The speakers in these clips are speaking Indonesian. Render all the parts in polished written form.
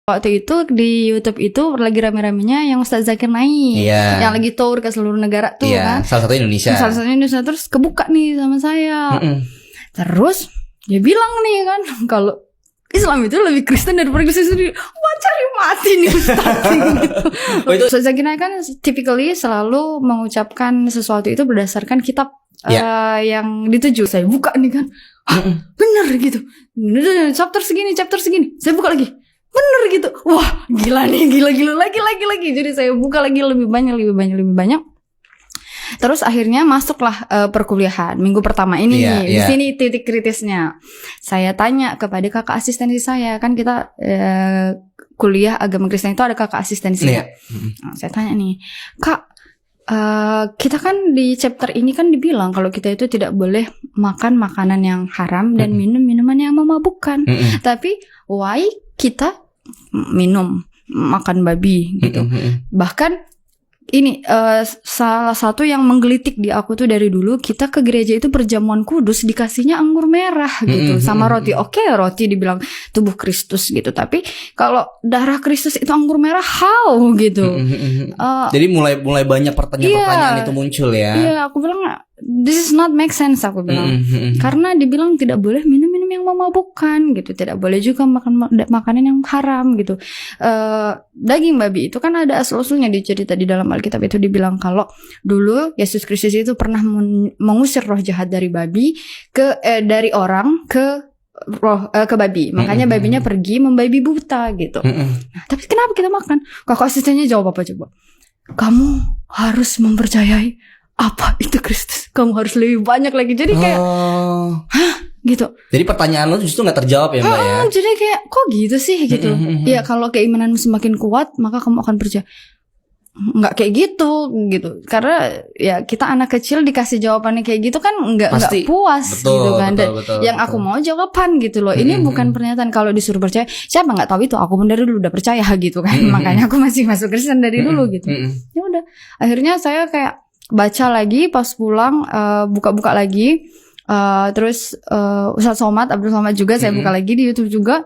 Waktu itu di YouTube itu lagi rame-ramenya yang Ustaz Zakir naik, yang lagi tour ke seluruh negara tuh kan. Salah satu Indonesia. Terus kebuka nih sama saya. Terus dia bilang nih kan, kalau Islam itu lebih Kristen daripada Kristen sendiri. Wah, cari mati nih Ustaz gitu. Ustaz Zakir naik kan typically selalu mengucapkan sesuatu itu berdasarkan kitab yang dituju. Saya buka nih kan, bener gitu. Chapter segini. Saya buka lagi. Bener gitu. Wah, gila nih, gila lagi. Jadi saya buka lagi lebih banyak. Terus akhirnya masuklah perkuliahan minggu pertama ini. Di sini titik kritisnya. Saya tanya kepada kakak asistensi saya, kan kita kuliah agama Kristen itu ada kakak asistensi. Nah, saya tanya nih, Kak, kita kan di chapter ini kan dibilang kalau kita itu tidak boleh makan makanan yang haram dan minum minuman yang memabukkan. Tapi why kita makan babi gitu. Bahkan ini salah satu yang menggelitik di aku tuh dari dulu, kita ke gereja itu perjamuan kudus dikasihnya anggur merah gitu sama roti. Oke, roti dibilang tubuh Kristus gitu, tapi kalau darah Kristus itu anggur merah, how gitu. Jadi mulai banyak pertanyaan-pertanyaan itu muncul ya. Iya, aku bilang this is not make sense, aku bilang. Karena dibilang tidak boleh minum yang memabukkan gitu, tidak boleh juga makan makanan yang haram gitu. Daging babi itu kan ada asal-usulnya, dicerita di dalam Alkitab itu dibilang kalau dulu Yesus Kristus itu pernah mengusir roh jahat dari babi dari orang ke babi. Makanya babinya pergi membabi buta gitu. Nah, tapi kenapa kita makan? Kakak asistennya jawab apa coba? Kamu harus mempercayai apa itu Kristus. Kamu harus lebih banyak lagi. Jadi kayak hah? Gitu. Jadi pertanyaan lo justru gak terjawab ya Mbak ya. Jadi kayak kok gitu sih gitu. Ya kalau keimananmu semakin kuat maka kamu akan percaya. Nggak kayak gitu. Karena ya kita anak kecil dikasih jawabannya kayak gitu kan nggak puas. Betul, gitu kan. Betul, yang aku mau jawaban gitu loh. Ini bukan pernyataan kalau disuruh percaya. Siapa nggak tahu itu, aku pun dari dulu udah percaya gitu kan. Makanya aku masih masuk Kristen dari dulu gitu. Ya udah. Akhirnya saya kayak baca lagi pas pulang, buka-buka lagi. Terus Ustaz Somad, Abdul Somad juga saya buka lagi di YouTube juga.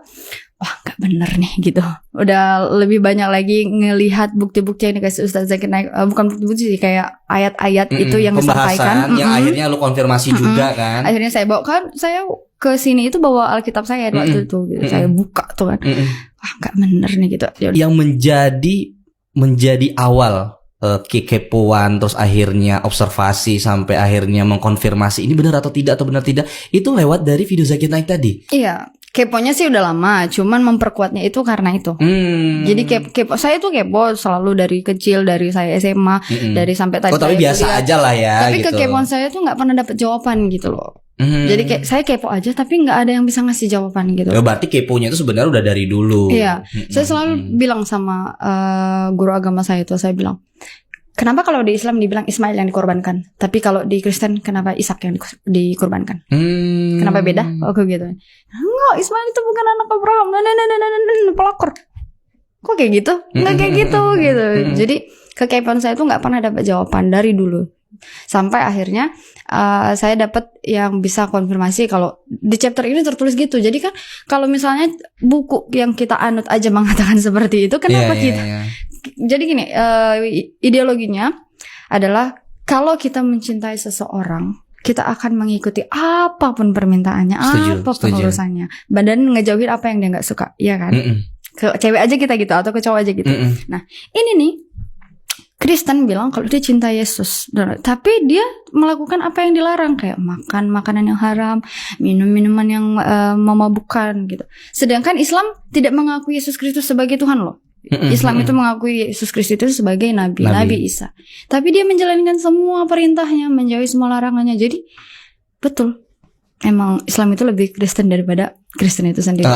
Wah, gak bener nih gitu. Udah lebih banyak lagi ngelihat bukti-bukti yang dikasih Ustaz Zakir naik. Bukan bukti-bukti sih, kayak ayat-ayat itu yang disampaikan. Yang akhirnya lu konfirmasi juga kan. Akhirnya saya bawa kan, saya ke sini itu bawa Alkitab saya waktu itu gitu. Saya buka tuh kan. Wah, gak bener nih gitu. Yang menjadi awal kekepoan, terus akhirnya observasi sampai akhirnya mengkonfirmasi ini benar atau tidak itu lewat dari video Zakir naik tadi. Iya, keponya sih udah lama, cuman memperkuatnya itu karena itu. Jadi kepo saya tuh kepo selalu dari kecil, dari saya SMA, dari sampai tadi. Tapi biasa kuliah aja lah ya. Tapi gitu. Kekepoan saya tuh nggak pernah dapet jawaban gitu loh. Jadi saya kepo aja, tapi nggak ada yang bisa ngasih jawaban gitu. Ya, berarti keponya itu sebenarnya udah dari dulu. Iya, saya selalu bilang sama guru agama saya itu, saya bilang, kenapa kalau di Islam dibilang Ismail yang dikorbankan, tapi kalau di Kristen kenapa Ishak yang dikorbankan? Kenapa beda? Aku gitu. Enggak, Ismail itu bukan anak Abraham. Pelakor. Kok kayak gitu? Enggak kayak gitu gitu. Jadi kekepoan saya tuh nggak pernah dapat jawaban dari dulu. Sampai akhirnya saya dapat yang bisa konfirmasi kalau di chapter ini tertulis gitu. Jadi kan kalau misalnya buku yang kita anut aja mengatakan seperti itu, kenapa kita? Jadi gini, ideologinya adalah kalau kita mencintai seseorang, kita akan mengikuti apapun permintaannya, apapun urusannya, dan ngejauhin apa yang dia nggak suka, ya kan? Ke cewek aja kita gitu, atau ke cowok aja gitu. Nah, ini nih Kristen bilang kalau dia cinta Yesus, tapi dia melakukan apa yang dilarang, kayak makan makanan yang haram, minum minuman yang memabukkan gitu. Sedangkan Islam tidak mengakui Yesus Kristus sebagai Tuhan loh. Islam itu mengakui Yesus Kristus itu sebagai Nabi Isa. Tapi dia menjalankan semua perintahnya, menjauhi semua larangannya. Jadi betul, emang Islam itu lebih Kristen daripada Kristen itu sendiri.